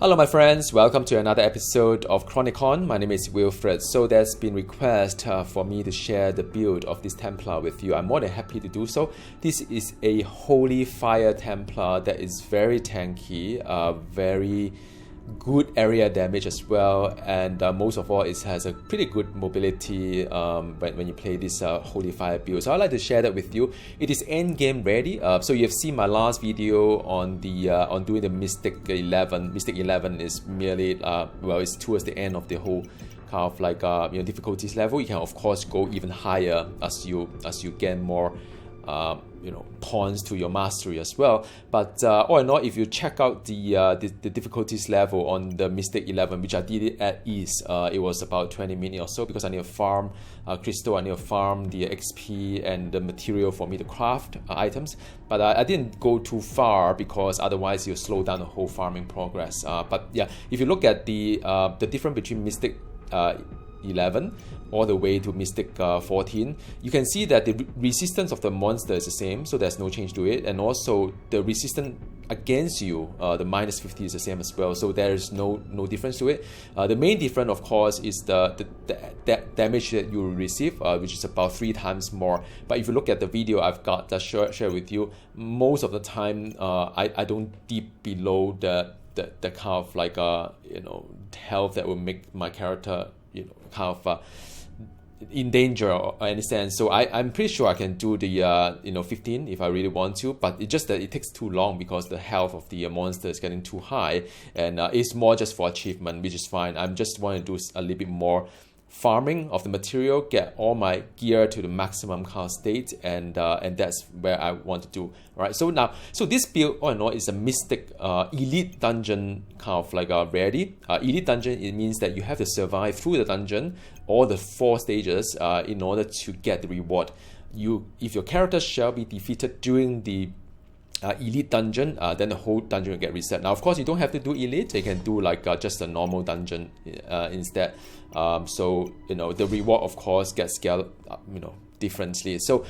Hello my friends, welcome to another episode of Chronicon. My name is Wilfred. So there's been request for me to share the build of this Templar with you. I'm more than happy to do so. This is a Holy Fire Templar that is very tanky, very good area damage as well, and most of all, it has a pretty good mobility when you play this Holy Fire build. So I'd like to share that with you. It is endgame ready. So you've seen my last video on the on doing the Mystic 11. Mystic 11 is merely well, it's towards the end of the whole kind of like difficulties level. You can of course go even higher as you gain more pawns to your mastery as well. But all in all, if you check out the difficulties level on the Mystic 11, which I did it at ease, it was about 20 minutes or so, because I need to farm crystal, I need to farm the XP and the material for me to craft items. But I didn't go too far because otherwise you'll slow down the whole farming progress. But yeah, if you look at the difference between Mystic 11 all the way to Mystic 14, you can see that the resistance of the monster is the same, so there's no change to it, and also the resistance against you, the minus 50 is the same as well, so there's no difference to it. The main difference of course is the damage that you will receive, which is about 3 times more. But if you look at the video I've got that share with you, most of the time I don't dip below the kind of like health that will make my character kind of in danger or any sense. So I'm pretty sure I can do the 15 if I really want to, but it's just that it takes too long because the health of the monster is getting too high, and it's more just for achievement, which is fine. I'm just want to do a little bit more farming of the material, get all my gear to the maximum kind of state, and that's where I want to do. Alright, so this build all in all is a Mystic elite dungeon kind of like rarity. Elite dungeon, it means that you have to survive through the dungeon, all the 4 stages, in order to get the reward. If your character shall be defeated during the elite dungeon, then the whole dungeon will get reset. Now of course you don't have to do elite, you can do like just a normal dungeon instead. So the reward of course gets scaled differently. So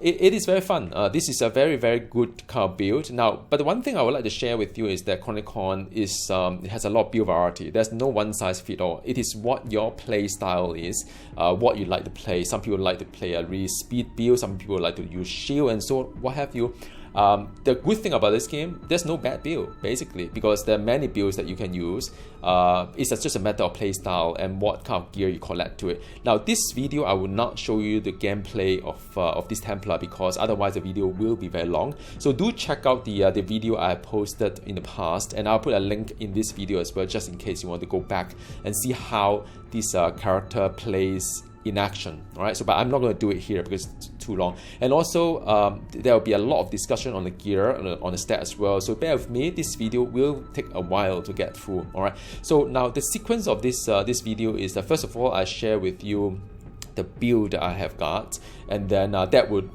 it is very fun. This is a very good kind of build. Now, but the one thing I would like to share with you is that Chronicon is it has a lot of build variety. There's no one size fit all. It is what your play style is, what you like to play. Some people like to play a really speed build, some people like to use shield and so what have you. The good thing about this game, there's no bad build basically, because there are many builds that you can use. It's just a matter of play style and what kind of gear you collect to it. Now this video I will not show you the gameplay of this Templar because otherwise the video will be very long. So do check out the video I posted in the past, and I'll put a link in this video as well, just in case you want to go back and see how this character plays in action. Alright, so but I'm not going to do it here because it's too long, and also there will be a lot of discussion on the gear, on the stat as well, so bear with me. This video will take a while to get through. Alright, so now the sequence of this video is that first of all I share with you the build I have got, and then that would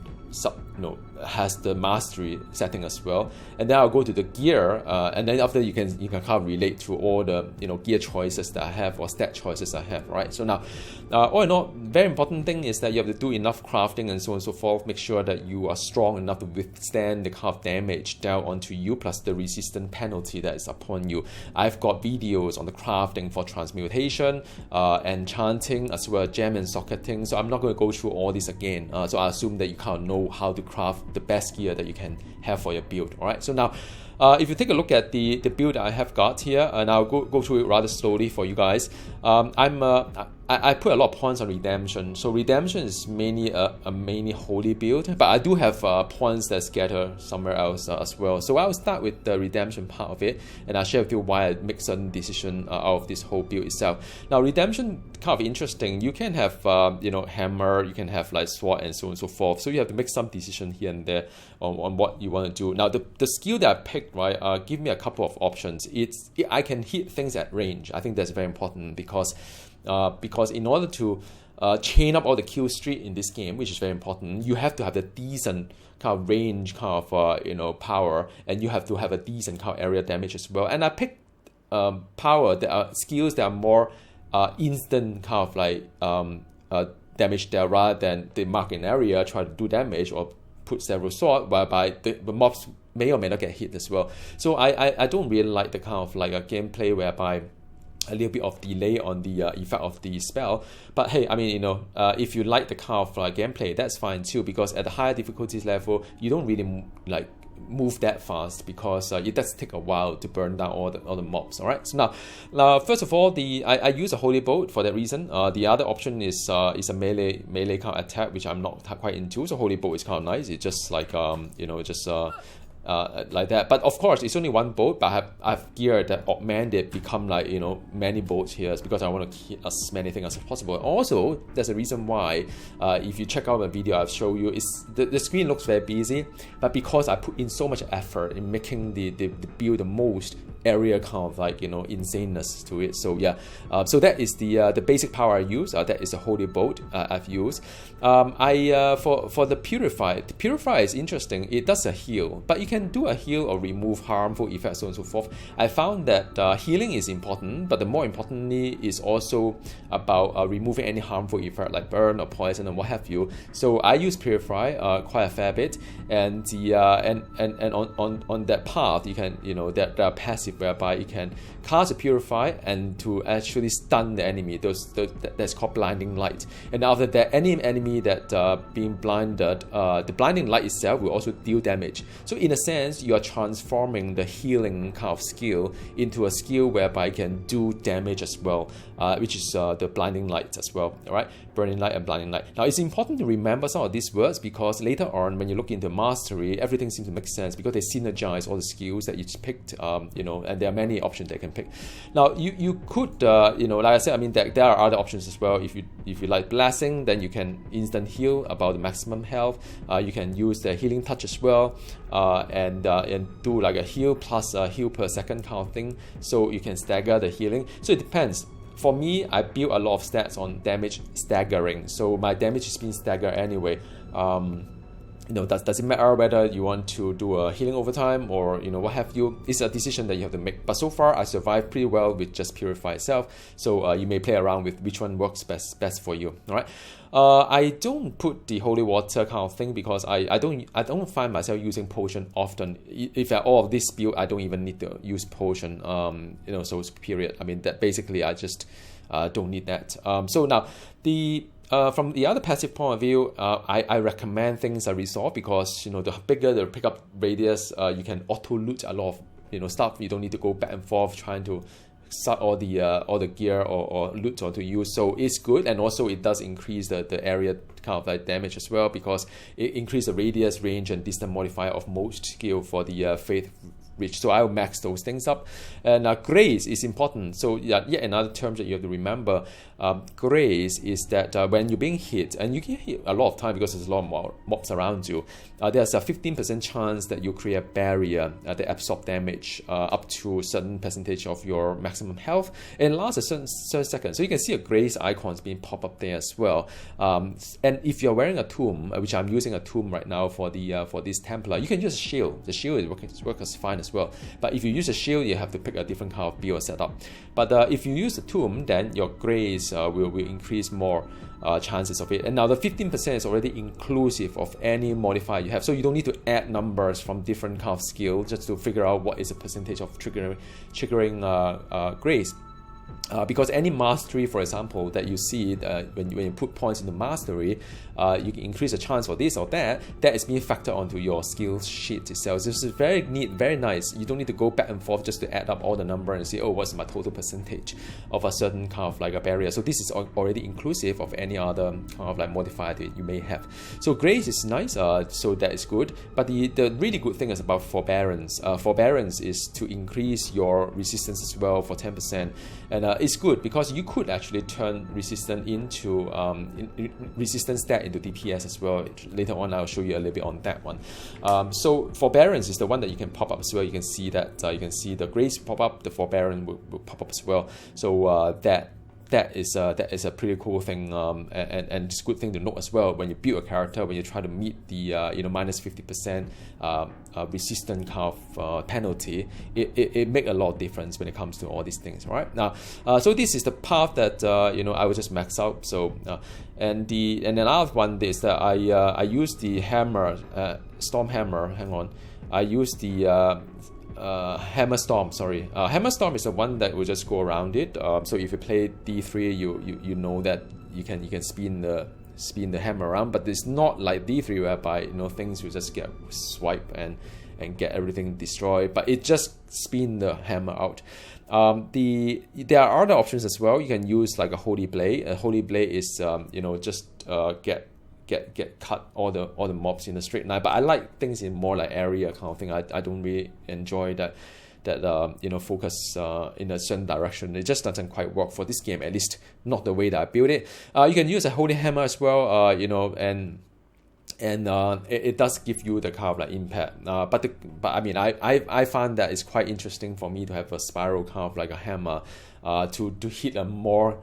has the mastery setting as well, and then I'll go to the gear, and then after you can kind of relate to all the gear choices that I have or stat choices I have. Right, so now all in all, very important thing is that you have to do enough crafting and so on and so forth. Make sure that you are strong enough to withstand the kind of damage dealt onto you, plus the resistance penalty that is upon you. I've got videos on the crafting for transmutation, enchanting, as well as gem and socketing, so I'm not going to go through all this again. So I assume that you kind of know how to craft the best gear that you can have for your build. Alright, so now if you take a look at the build I have got here, and I'll go through it rather slowly for you guys. I put a lot of points on redemption. So redemption is mainly a mainly holy build, but I do have points that scatter somewhere else as well. So I'll start with the redemption part of it, and I'll share with you why I make certain decision out of this whole build itself. Now redemption kind of interesting. You can have hammer, you can have like sword and so on and so forth. So you have to make some decision here and there on what you want to do. Now the skill that I picked, right, give me a couple of options. I can hit things at range. I think that's very important because in order to chain up all the kill streak in this game, which is very important, you have to have a decent kind of range kind of power, and you have to have a decent kind of area damage as well. And I picked power that are skills that are more instant kind of like damage there, rather than the mark an area, try to do damage or put several sword, whereby the mobs may or may not get hit as well. So I don't really like the kind of like a gameplay whereby a little bit of delay on the effect of the spell. But hey, I mean, if you like the kind of gameplay, that's fine too, because at the higher difficulties level, you don't really like move that fast, because it does take a while to burn down all the mobs. All right. So now first of all, I use a holy bolt for that reason. The other option is a melee kind of attack, which I'm not quite into. So holy bolt is kind of nice. It's just like like that. But of course, it's only one bolt, but I've geared that augment it, become like many bolts here, because I want to hit as many things as possible. Also, there's a reason why. If you check out the video I've shown you, is the screen looks very busy, but because I put in so much effort in making the build the most area kind of like insaneness to it. So yeah, so that is the basic power I use. That is a holy bolt I've used. For the purify is interesting. It does a heal, but you can do a heal or remove harmful effects, so on and so forth. I found that healing is important, but the more importantly is also about removing any harmful effect like burn or poison and what have you. So I use purify quite a fair bit, and on that path you can that passive whereby you can cast a purify and to actually stun the enemy. That's called blinding light. And after that, any enemy that being blinded, the blinding light itself will also deal damage. So in a sense, you are transforming the healing kind of skill into a skill whereby you can do damage as well, which is the blinding light as well. All right, burning light and blinding light. Now it's important to remember some of these words, because later on when you look into mastery, everything seems to make sense because they synergize all the skills that you picked. And there are many options that you can pick. Now you could like I said, I mean there are other options as well. If you like blessing, then you can instant heal about the maximum health. You can use the healing touch as well, and do like a heal plus a heal per second kind of thing, so you can stagger the healing. So it depends. For me, I build a lot of stats on damage staggering, so my damage is being staggered anyway. Does it matter whether you want to do a healing overtime or what have you? It's a decision that you have to make. But so far, I survived pretty well with just purify itself. So you may play around with which one works best for you. All right. I don't put the holy water kind of thing because I don't find myself using potion often. If at all of this build, I don't even need to use potion. So period. I mean that basically I just don't need that. So now from the other passive point of view, I recommend things are resolved, because the bigger the pickup radius, you can auto loot a lot of stuff. You don't need to go back and forth trying to start all the gear or loot or to use. So it's good, and also it does increase the area kind of like damage as well, because it increases the radius, range, and distance modifier of most skill for the faith reach. So I'll max those things up. And grace is important. So yet another term that you have to remember. Grace is that when you're being hit, and you get hit a lot of time because there's a lot more mobs around you, there's a 15% chance that you create a barrier that absorb damage up to a certain percentage of your maximum health, and lasts a certain second. So you can see a grace icons being pop up there as well. And if you're wearing a tomb, which I'm using a tomb right now for this Templar, you can use a shield. The shield works fine as well. But if you use a shield, you have to pick a different kind of build setup. But if you use the tomb, then your grace will increase more chances of it. And now the 15% is already inclusive of any modifier you have, so you don't need to add numbers from different kind of skill just to figure out what is the percentage of triggering grace. Because any mastery, for example, that you see when you put points into mastery, you can increase the chance for this or that is being factored onto your skill sheet itself. So this is very neat, very nice. You don't need to go back and forth just to add up all the number and say, oh, what's my total percentage of a certain kind of like a barrier. So this is already inclusive of any other kind of like modifier that you may have. So grace is nice, so that is good. But the really good thing is about forbearance. Forbearance is to increase your resistance as well for 10%. And it's good because you could actually turn resistance into resistance stat into DPS as well. Later on, I'll show you a little bit on that one. So forbearance is the one that you can pop up as well. You can see that you can see the grace pop up, the forbearance will pop up as well. So that is a pretty cool thing, and it's a good thing to note as well when you build a character, when you try to meet the minus 50% resistant kind of penalty. It make a lot of difference when it comes to all these things. Right now, so this is the path that I will just max out. So and another one is that I use the hammer, storm hammer. Hang on. I use the Hammer Storm. Hammer Storm is the one that will just go around it. So if you play D3, you know that you can spin the hammer around, but it's not like D3 whereby things will just get swiped and get everything destroyed, but it just spin the hammer out. There are other options as well. You can use like a Holy Blade. A Holy Blade is just get cut all the mobs in a straight line. But I like things in more like area kind of thing. I don't really enjoy that focus in a certain direction. It just doesn't quite work for this game, at least not the way that I built it. You can use a Holy Hammer as well, and it does give you the kind of like impact. But I mean, I find that it's quite interesting for me to have a spiral kind of like a hammer to hit a more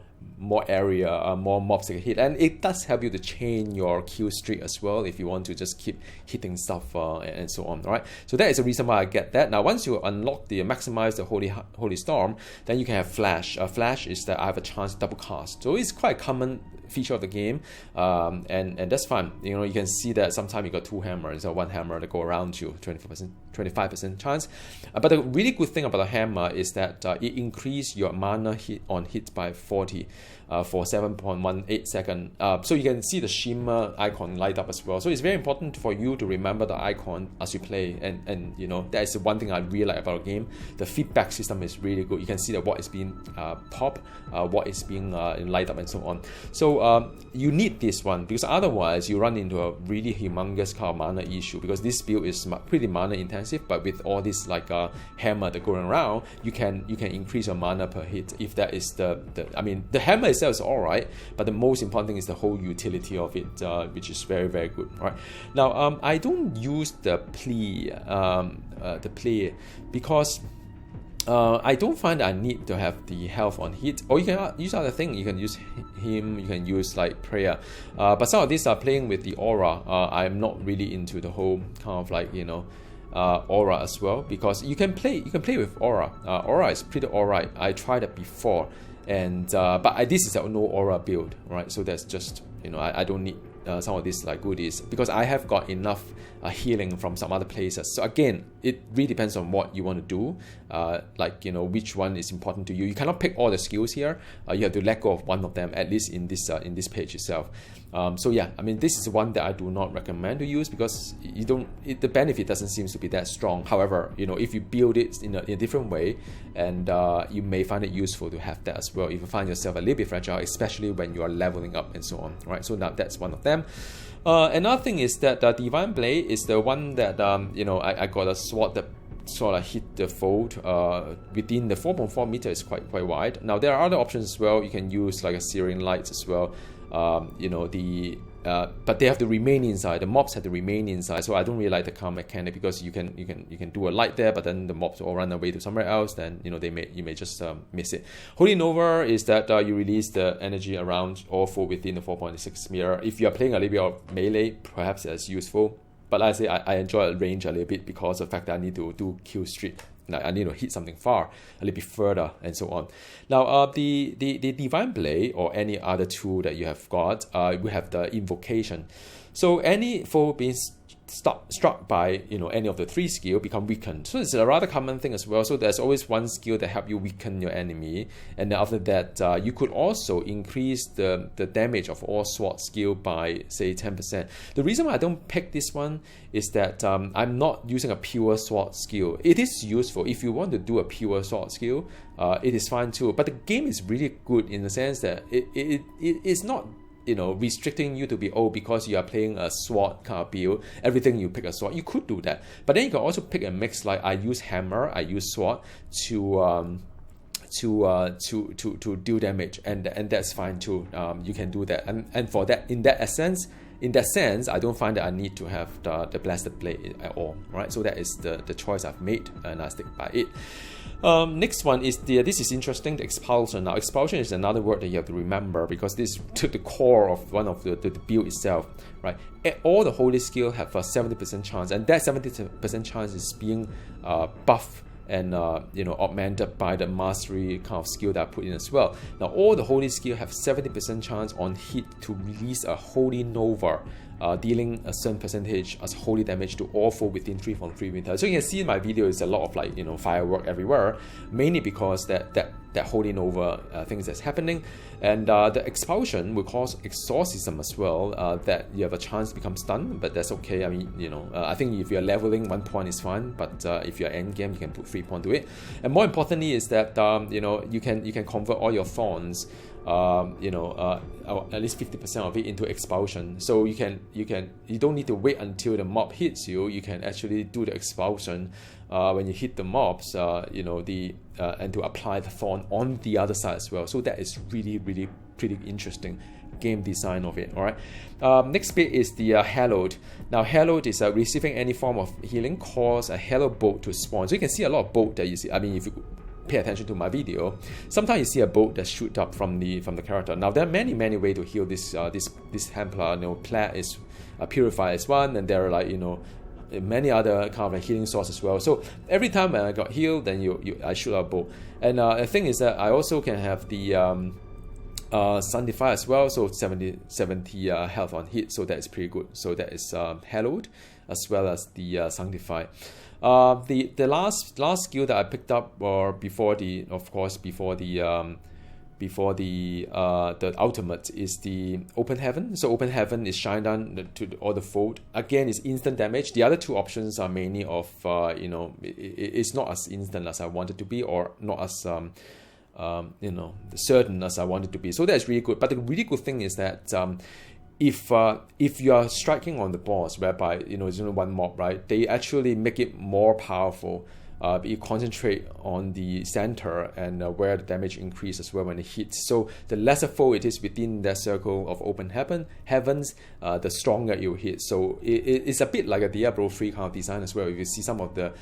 area, more mobs to hit, and it does help you to chain your kill streak as well if you want to just keep hitting stuff and so on. All right, so that is the reason why I get that. Now, once you maximize the Holy Storm, then you can have Flash. Flash is that I have a chance to double cast, so it's quite a common feature of the game, and that's fine. You can see that sometimes you got two hammers or one hammer that go around you, 25% chance. But the really good thing about a hammer is that it increases your mana hit by 40 for 7.18 seconds. So you can see the shimmer icon light up as well. So it's very important for you to remember the icon as you play, and that is the one thing I really like about the game. The feedback system is really good. You can see that what is being popped, what is being light up, and so on. So you need this one, because otherwise you run into a really humongous kind of mana issue, because this build is pretty mana intensive. But with all this like hammer that going around, you can increase your mana per hit. If that is the hammer itself is alright, but the most important thing is the whole utility of it, which is very, very good. Right now, I don't use the plea because I don't find I need to have the health on hit. Or you can use other things. You can use him, you can use like prayer, but some of these are playing with the aura. I'm not really into the whole kind of like aura as well, because you can play with aura. Aura is pretty alright. I tried it before, and but this is a no aura build, right? So that's just I don't need some of these like goodies, because I have got enough healing from some other places. So again, it really depends on what you want to do, which one is important to you. You cannot pick all the skills here. You have to let go of one of them, at least in this page itself. So yeah, this is one that I do not recommend to use, because the benefit doesn't seem to be that strong. However, if you build it in a different way, and you may find it useful to have that as well if you find yourself a little bit fragile, especially when you are leveling up and so on. Right, so now that's one of them. Another thing is that the Divine Blade is the one that I got a sword that sort of hit the foe within the 4.4 meter is quite wide. Now there are other options as well. You can use like a Searing Lights as well. But they have to remain inside. The mobs have to remain inside. So I don't really like the car mechanic, because you can do a light there, but then the mobs all run away to somewhere else. Then you may just miss it. Holy Nova is that you release the energy around all foe within the 4.6 meter. If you are playing a little bit of melee, perhaps that's useful. But like I say, I enjoy range a little bit because of the fact that I need to do kill streak. I need to hit something far, a little bit further, and so on. Now, the Divine Blade or any other tool that you have got, we have the Invocation. So any foe being struck by any of the three skill become weakened. So it's a rather common thing as well. So there's always one skill that help you weaken your enemy, and then after that you could also increase the damage of all sword skill by say 10%. The reason why I don't pick this one is that I'm not using a pure sword skill. It is useful if you want to do a pure sword skill. It is fine too, but the game is really good in the sense that it's not restricting you to be, because you are playing a sword kind of build, everything you pick a sword. You could do that, but then you can also pick a mix, like I use hammer, I use sword to deal damage, and that's fine too. You can do that, and for that, in that sense, I don't find that I need to have the Blasted Blade at all. Right, so that is the choice I've made, and I stick by it. Next one is this is interesting, the Expulsion. Now, Expulsion is another word that you have to remember, because this is to the core of one of the build itself, right? All the holy skill have a 70% chance, and that 70% chance is being buffed and augmented by the mastery kind of skill that I put in as well. Now, all the holy skill have 70% chance on hit to release a Holy Nova dealing a certain percentage as holy damage to all foe within 3/3 meter. So you can see in my video is a lot of like, you know, firework everywhere, mainly because that holding over things that's happening. And the expulsion will cause exorcism as well, that you have a chance to become stunned, but that's okay. I mean, you know, I think if you're leveling, 1 point is fine, but if you're endgame, you can put 3 points to it. And more importantly is that, you know, you can convert all your thorns, you know, at least 50% of it into expulsion. So you don't need to wait until the mob hits you. You can actually do the expulsion when you hit the mobs, you know, and to apply the thorn on the other side as well. So that is really pretty interesting game design of it. All right. Next bit is the hallowed. Now hallowed is receiving any form of healing cause a hallowed bolt to spawn. So you can see a lot of bolt that you see. I mean, if you pay attention to my video, sometimes you see a bolt that shoot up from the character. Now there are many ways to heal this Templar. You know, Plaid is purify is one, and there are like, you know, many other kind of like healing sources as well. So every time when I got healed, then I shoot a bolt. And the thing is that I also can have the Sanctify as well, so 70 health on hit, so that is pretty good. So that is hallowed as well as the Sanctify. The last skill that I picked up, or before the ultimate, is the Open Heaven. So Open Heaven is shine down to all the fold. Again, it's instant damage. The other two options are mainly of, you know, it's not as instant as I wanted to be, or not as you know, certain as I wanted to be. So that's really good. But the really good thing is that if you are striking on the boss, whereby, you know, it's only one mob, right, they actually make it more powerful. You concentrate on the center and where the damage increases as well when it hits. So the lesser foe it is within that circle of open heavens, the stronger it will hit. So it's a bit like a Diablo 3 kind of design as well. If you see some of the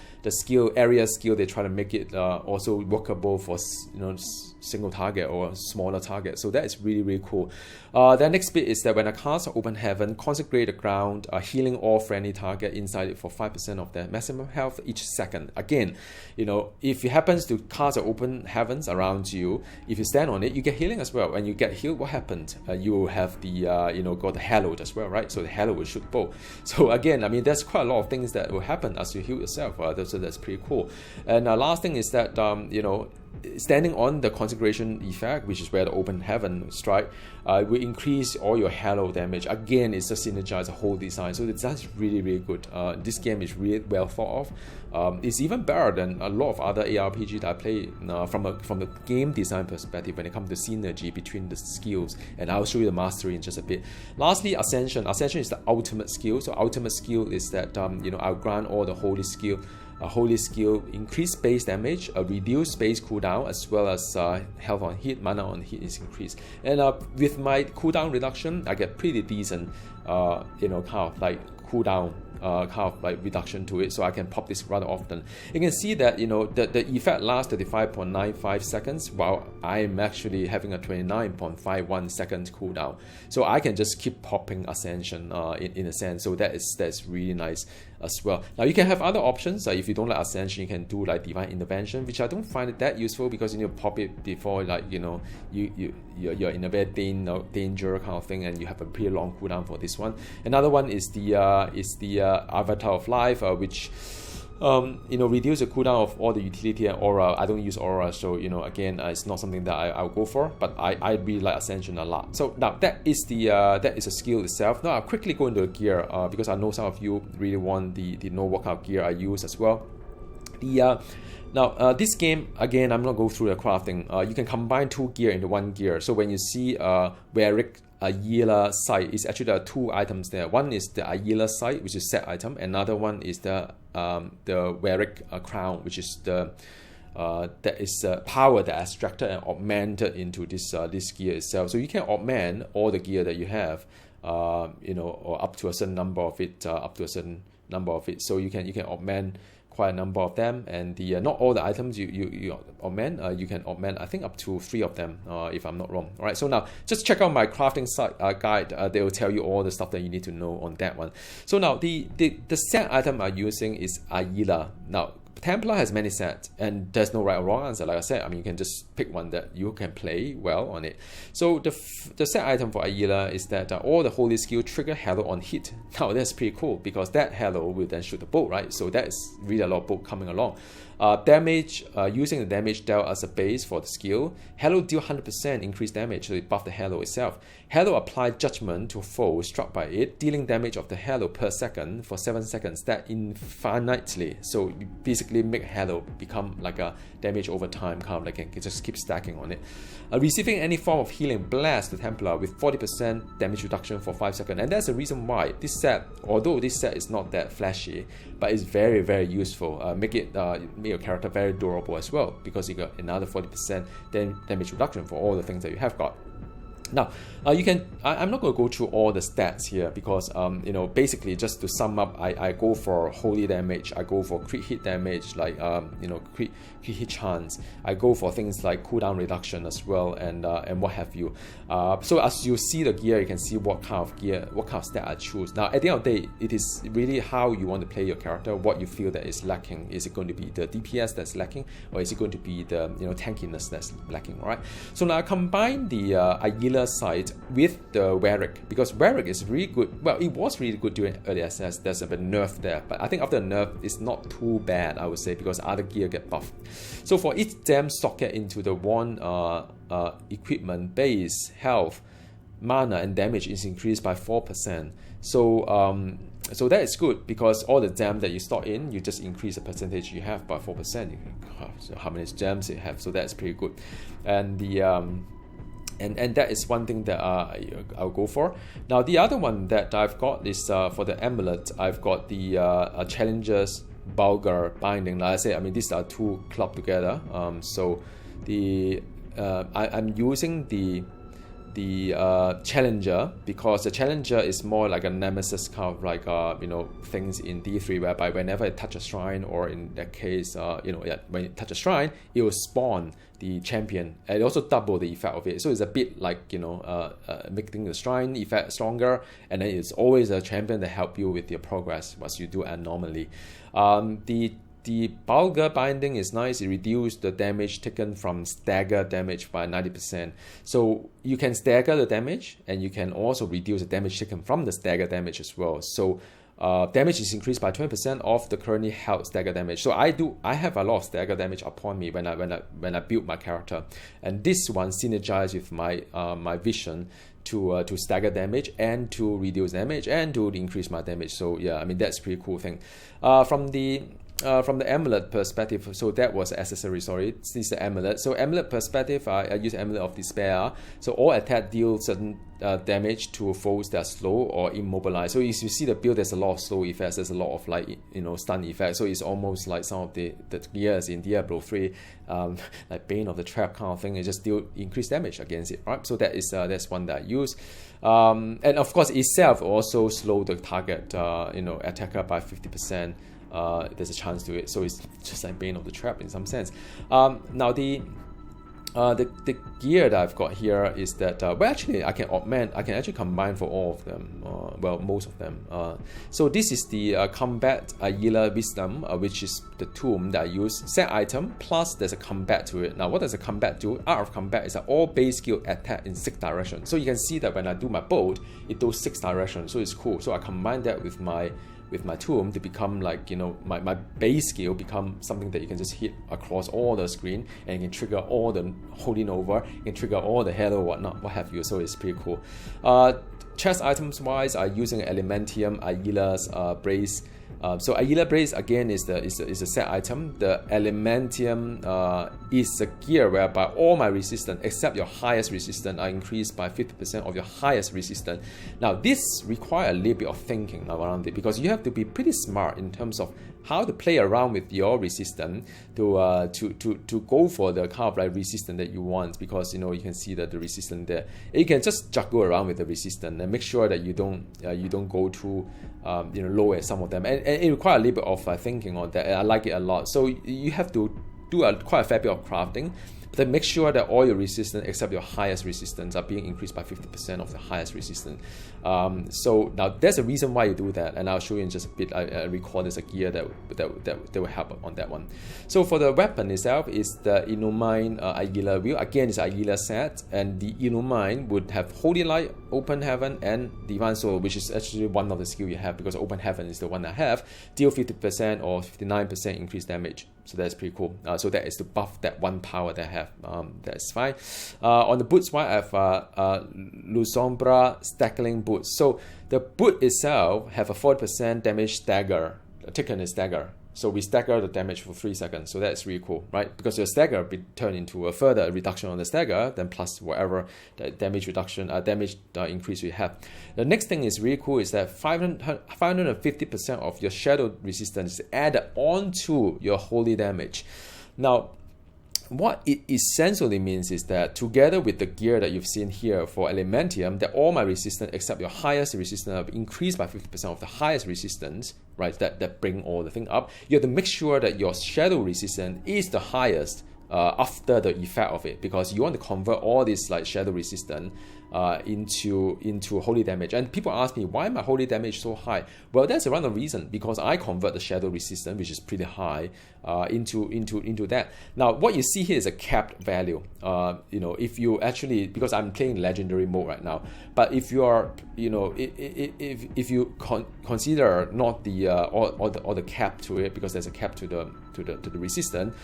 area skill, they try to make it also workable for, you know, single target or smaller target. So that is really cool. The next bit is that when I cast Open Heaven, consecrate the ground, healing all friendly target inside it for 5% of their maximum health each second. Again, you know, if it happens to cast an Open Heavens around you, if you stand on it, you get healing as well. When you get healed, what happened? You will have the you know, got the hallowed as well, right? So the hallowed will shoot both. So again, I mean, there's quite a lot of things that will happen as you heal yourself. So that's pretty cool. And last thing is that you know, standing on the consecration effect, which is where the Open Heaven strike, will increase all your halo damage. Again, it's just synergize the whole design. So that's really good. This game is really well thought of. It's even better than a lot of other ARPG that I play from the game design perspective when it comes to synergy between the skills. And I'll show you the mastery in just a bit. Lastly, Ascension. Ascension is the ultimate skill. So ultimate skill is that you know, I'll grant all the holy skill. Holy skill, increase base damage, reduce base cooldown, as well as health on hit, mana on hit is increased. And with my cooldown reduction, I get pretty decent, you know, kind of like cooldown, kind of like reduction to it, so I can pop this rather often. You can see that, you know, the effect lasts 35.95 seconds, while I'm actually having a 29.51 second cooldown. So I can just keep popping Ascension in a sense. So that's really nice as well. Now you can have other options. If you don't like Ascension, you can do like Divine Intervention, which I don't find it that useful because you need to pop it before, like, you know, you're in a very danger kind of thing, and you have a pretty long cooldown for this one. Another one is the Avatar of Life, which you know, reduce the cooldown of all the utility and aura. I don't use aura, so, you know, again, it's not something that I'll go for, but I really like Ascension a lot. So now that is a skill itself. Now I'll quickly go into the gear, because I know some of you really want the no workout gear I use as well. Now this game, again, I'm not going through the crafting. You can combine two gear into one gear. So when you see Warwick Ayeela sight, is actually there are two items there. One is the Ayeela sight, which is set item. Another one is the Warwick crown, which is the that is power that extracted and augmented into this gear itself. So you can augment all the gear that you have, you know, or up to a certain number of it, So you can augment quite a number of them, and the not all the items you augment. You can augment, I think, up to 3 of them, if I'm not wrong. All right, so now just check out my crafting site guide. They will tell you all the stuff that you need to know on that one. So now the set item I'm using is Ayeela. Now Templar has many sets, and there's no right or wrong answer. Like I said, I mean, you can just pick one that you can play well on it. So the set item for Ayeela is that all the holy skill trigger Halo on hit. Now that's pretty cool, because that Halo will then shoot the bolt, right? So that is really a lot of bolt coming along. Damage, using the damage dealt as a base for the skill. Halo deal 100% increased damage, so it buffs the Halo itself. Halo apply judgment to foes struck by it, dealing damage of the Halo per second for 7 seconds, that infinitely. So you basically make Halo become like a damage over time, kind of like it just keep stacking on it. Receiving any form of healing blast the Templar with 40% damage reduction for 5 seconds. And that's the reason why this set, although this set is not that flashy, but it's very, very useful. Make your character very durable as well, because you got another 40% damage reduction for all the things that you have got. Now, I'm not going to go through all the stats here, because, basically just to sum up, I go for holy damage, I go for crit hit damage, like, crit hit chance, I go for things like cooldown reduction as well, and what have you. So as you see the gear, you can see what kind of stat I choose. Now, at the end of the day, it is really how you want to play your character, what you feel that is lacking. Is it going to be the DPS that's lacking, or is it going to be the tankiness that's lacking, right? So now I combine the Ayeela side with the Warwick, because Warwick is really good. Well, it was really good during early access. There's a bit nerf there, but I think after the nerf, it's not too bad, I would say, because other gear get buffed. So for each damn socket into the one equipment, base, health, mana, and damage is increased by 4%. So that is good, because all the gem that you stock in, you just increase the percentage you have by 4%. So how many gems you have? So that's pretty good, and the and that is one thing that I'll go for. Now the other one that I've got is for the amulet. I've got the Challenger's Vulgar Binding. Like I said, I mean, these are two clubbed together. So the I'm using the Challenger, because the Challenger is more like a nemesis, kind of like things in D3, whereby whenever it touch a shrine, or in that case when it touch a shrine, it will spawn the champion, and it also double the effect of it. So it's a bit like making the shrine effect stronger, and then it's always a champion that help you with your progress as you do normally. The Vulgar Binding is nice. It reduces the damage taken from stagger damage by 90%. So you can stagger the damage, and you can also reduce the damage taken from the stagger damage as well. So damage is increased by 20% of the currently held stagger damage. So I have a lot of stagger damage upon me when I build my character, and this one synergizes with my vision to stagger damage, and to reduce damage, and to increase my damage. So yeah, I mean, that's a pretty cool thing. From the amulet perspective, so that was accessory, sorry, this is the amulet. So amulet perspective, I use amulet of despair. So all attack deal certain damage to foes that are slow or immobilized. So as you see the build, there's a lot of slow effects, there's a lot of stun effects. So it's almost like some of the gears in Diablo 3, like Bane of the Trap kind of thing. It just deal increased damage against it, right? So that is that's one that I use. And of course itself also slow the target attacker by 50%. There's a chance to it, so it's just like Bane of the Trap in some sense. Now the gear that I've got here is that actually I can actually combine for all of them, most of them. So this is the combat Ayeela Wisdom, which is the tomb that I use. Set item plus there's a combat to it. Now what does a combat do? Art of Combat is that all base skill attack in 6 directions. So you can see that when I do my bolt, it does 6 directions, so it's cool. So I combine that with my tomb to become like, my base skill become something that you can just hit across all the screen, and you can trigger all the holding over, you can trigger all the Halo, whatnot, what have you. So it's pretty cool. Chest items wise, I'm using Elementium, Ayeela's Brace. So Ayeela Brace again is a set item. The Elementium is a gear whereby all my resistance except your highest resistance are increased by 50% of your highest resistance. Now this requires a little bit of thinking around it, because you have to be pretty smart in terms of how to play around with your resistance to go for the kind of like resistance that you want, because you can see that the resistance there, you can just juggle around with the resistance and make sure that you don't go too low at some of them, and it requires a little bit of thinking on that, and I like it a lot. So you have to do quite a fair bit of crafting, But then make sure that all your resistance except your highest resistance are being increased by 50% of the highest resistance. So now there's a reason why you do that, and I'll show you in just a bit. I record as a gear that will help on that one. So for the weapon itself is the Illumine Ayeela wheel. Again, it's Ayeela set, and the Illumine would have Holy Light, Open Heaven, and Divine Soul, which is actually one of the skill you have, because Open Heaven is the one I have. Deal 50% or 59% increased damage. So that's pretty cool. So that is to buff that one power that I have. That's fine. On the boots, I have Lusombra Stackling boots. So the boot itself have a 40% damage stagger, taken a stagger. So we stagger the damage for 3 seconds. So that's really cool, right? Because your stagger will turn into a further reduction on the stagger, then plus whatever the damage reduction, increase we have. The next thing is really cool is that 550% of your shadow resistance is added onto your holy damage. Now, what it essentially means is that together with the gear that you've seen here for Elementium, that all my resistance except your highest resistance have increased by 50% of the highest resistance, right? That bring all the thing up. You have to make sure that your shadow resistance is the highest after the effect of it, because you want to convert all this like shadow resistance into holy damage. And people ask me, why my holy damage so high? Well, that's around the reason, because I convert the shadow resistance, which is pretty high, into that. Now, what you see here is a capped value. If you actually, because I'm playing legendary mode right now, but if you are, if you consider not the or the cap to it, because there's a cap to the resistance,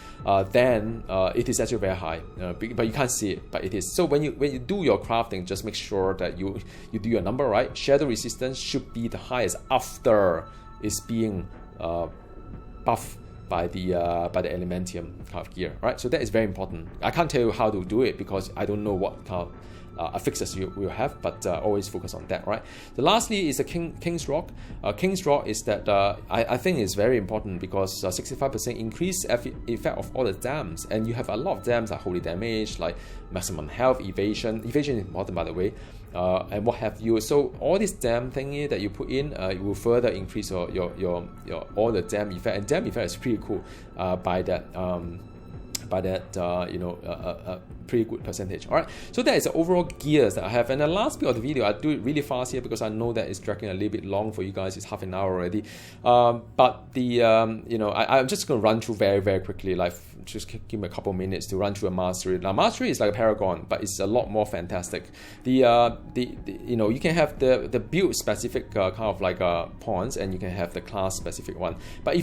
then it is actually very high. But you can't see it, but it is. So when you do your crafting, just make sure that you do your number right. Shadow resistance should be the highest after it's being buffed by the Elementium kind of gear, right? So that is very important. I can't tell you how to do it because I don't know what kind of affixes you will have, but always focus on that, right? So lastly is the King's Rock. King's Rock is that I think is very important because 65% increase effect of all the dams, and you have a lot of dams like holy damage, like maximum health, evasion. Evasion is important, by the way, and what have you. So all this dam thingy that you put in, it will further increase your all the dam effect, and dam effect is pretty cool by that. Pretty good percentage. All right, so that is the overall gears that I have. And the last bit of the video, I do it really fast here because I know that it's dragging a little bit long for you guys. It's half an hour already. But the I'm just going to run through very, very quickly. Like, just give me a couple minutes to run through a mastery. Now, mastery is like a paragon, but it's a lot more fantastic. You can have the build specific kind of like pawns, and you can have the class specific one. But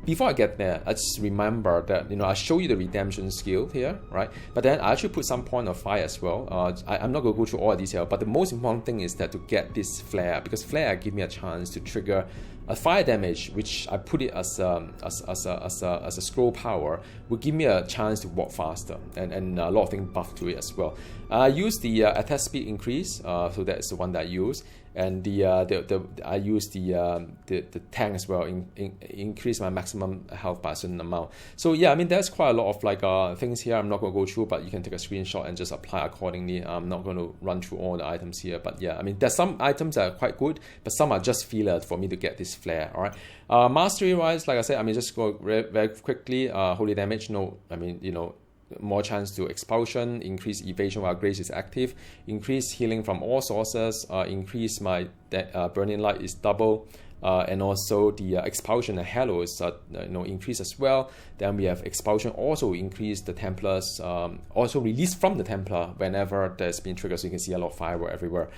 before I get there, I just remember that I show you the redemption skill here, right? But then I actually put some point of fire as well. I'm not going to go through all the detail, but the most important thing is that to get this flare, because flare give me a chance to trigger a fire damage, which I put it as a scroll power, will give me a chance to walk faster, and a lot of things buff to it as well. I use the attack speed increase, so that's the one that I use, and I use the tank as well, increase my maximum health by a certain amount. So yeah, I mean there's quite a lot of like things here. I'm not going to go through, but you can take a screenshot and just apply accordingly. I'm not going to run through all the items here, but yeah, I mean there's some items that are quite good, but some are just filler for me to get this flare. All right, mastery wise, like I said, I mean just go very quickly. Holy damage, more chance to expulsion, increase evasion while grace is active, increase healing from all sources, increase my burning light is double, and also the expulsion and halo is increase as well. Then we have expulsion also increase the Templars, also release from the Templar whenever there's been triggered, so you can see a lot of firework everywhere.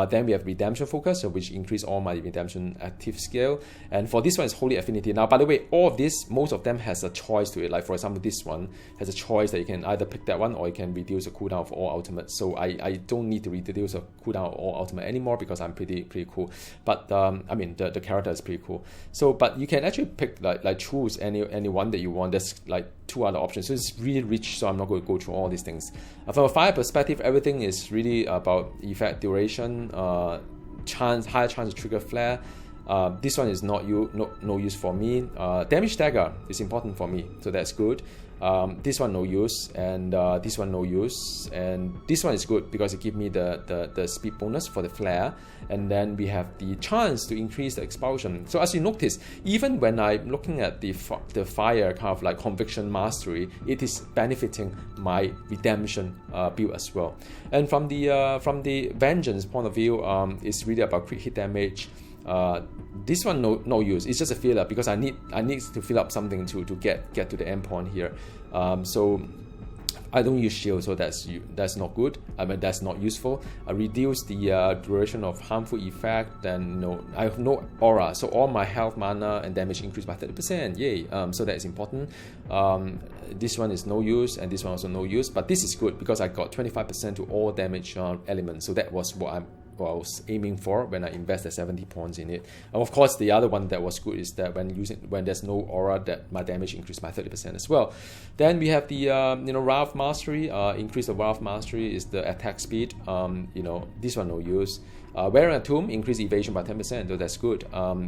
Then we have redemption focus, which increase all my redemption active scale. And for this one is holy affinity. Now, by the way, all of this, most of them has a choice to it. Like for example, this one has a choice that you can either pick that one or you can reduce the cooldown of all ultimates. So I don't need to reduce the cooldown of all ultimate anymore because I'm pretty cool. But I mean the character is pretty cool. So but you can actually pick like choose any one that you want. There's like 2 other options. So it's really rich. So I'm not going to go through all these things. From a fire perspective, everything is really about effect duration. Higher chance to trigger flare, This one is no use for me. Damage dagger is important for me, so that's good. This one no use, and this one no use, and this one is good because it gives me the speed bonus for the flare, and then we have the chance to increase the expulsion. So as you notice, even when I'm looking at the fire kind of like conviction mastery, it is benefiting my redemption build as well. And from the vengeance point of view, it's really about crit hit damage. This one no use. It's just a filler because I need to fill up something to get to the end point here. So I don't use shield, so that's not good. I mean, that's not useful. I reduce the duration of harmful effect. Then I have no aura, so all my health, mana, and damage increase by 30%. Yay! So that is important. This one is no use, and this one also no use. But this is good because I got 25% to all damage elements. So that was what I was aiming for when I invested 70 points in it. And of course, the other one that was good is that when there's no aura, that my damage increased by 30% as well. Then we have the Wrath Mastery. Increase of Wrath Mastery is the attack speed. This one no use. Wearing a Tomb, increase evasion by 10%, so that's good.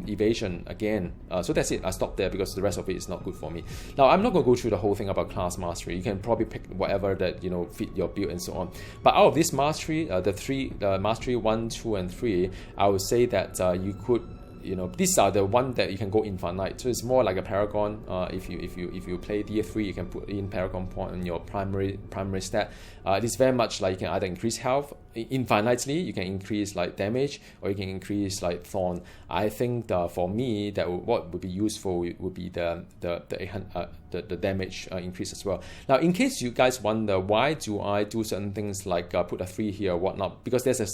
Evasion again, so that's it. I stopped there because the rest of it is not good for me. Now I'm not going to go through the whole thing about class mastery. You can probably pick whatever that fit your build and so on. But out of this mastery, the mastery 1, 2, and 3, I would say that you could. These are the one that you can go infinite. So it's more like a Paragon. If you play tier 3, you can put in Paragon point in your primary stat. It is very much like you can either increase health infinitely, you can increase like damage, or you can increase like thorn. I think for me what would be useful would be the damage increase as well. Now, in case you guys wonder why do I do certain things like put a 3 here or whatnot, because there's a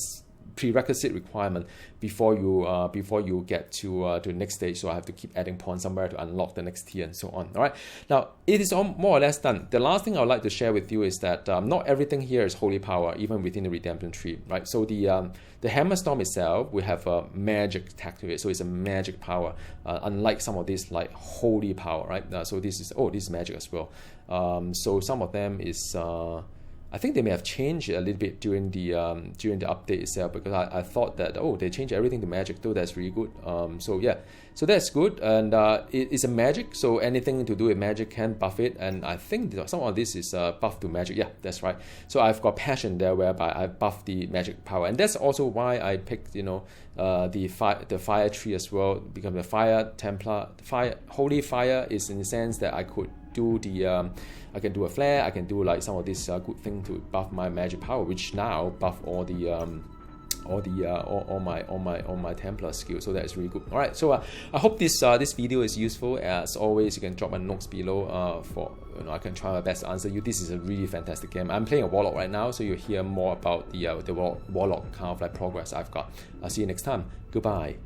prerequisite requirement before you get to the next stage. So I have to keep adding points somewhere to unlock the next tier and so on. All right. Now it is all more or less done. The last thing I would like to share with you is that not everything here is holy power, even within the redemption tree. Right. So the Hammer Storm itself, we have a magic tag to it, so it's a magic power. Unlike some of these like holy power, right? So this is magic as well. So some of them is. I think they may have changed it a little bit during the update itself, because I thought that they changed everything to magic, though that's really good. So yeah, so that's good, and it's a magic, so anything to do with magic can buff it, and I think some of this is buff to magic. Yeah, that's right. So I've got passion there, whereby I buff the magic power, and that's also why I picked the fire tree as well, because the fire Templar, holy fire is in the sense that I could do I can do a flare, I can do like some of this good thing to buff my magic power, which now buff all my Templar skills. So that's really good. All right, so I hope this video is useful. As always, you can drop my notes below for I can try my best to answer you. This is a really fantastic game. I'm playing a Warlock right now, so you'll hear more about the Warlock kind of like progress I've got. I'll see you next time. Goodbye.